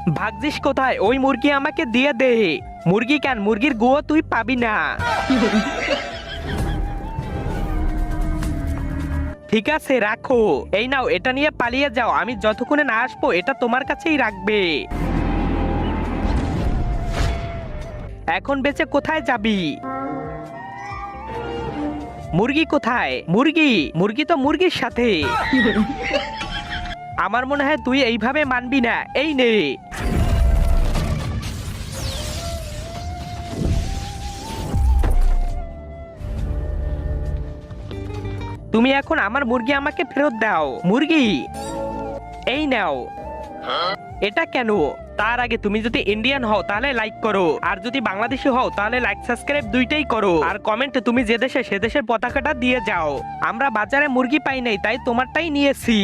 ভাগছিস কোথায়? ওই মুরগি আমাকে দিয়ে দে। মুরগি কেন, মুরগির গুয়ো তুই পাবি না। ঠিক আছে রাখো, এই নাও এটা নিয়ে পালিয়ে যাও, আমি যতক্ষণে না আসবো এটা তোমার কাছেই রাখবে। এখন বেঁচে কোথায় যাবি? মুরগি কোথায়? মুরগি, মুরগি তো মুরগির সাথে। আমার মনে হয় তুই এইভাবে মানবি না, এই নে। তুমি এখন আমার মুরগি আমাকে ফেরত দাও। মুরগি এই নাও। এটা কেন? তার আগে তুমি যদি ইন্ডিয়ান হও তাহলে লাইক করো, আর যদি বাংলাদেশি হও তাহলে লাইক সাবস্ক্রাইব দুইটাই করো, আর কমেন্টে তুমি যে দেশে সে দেশের পতাকাটা দিয়ে যাও। আমরা বাজারে মুরগি পাই নাই, তাই তোমারটাই নিয়েছি।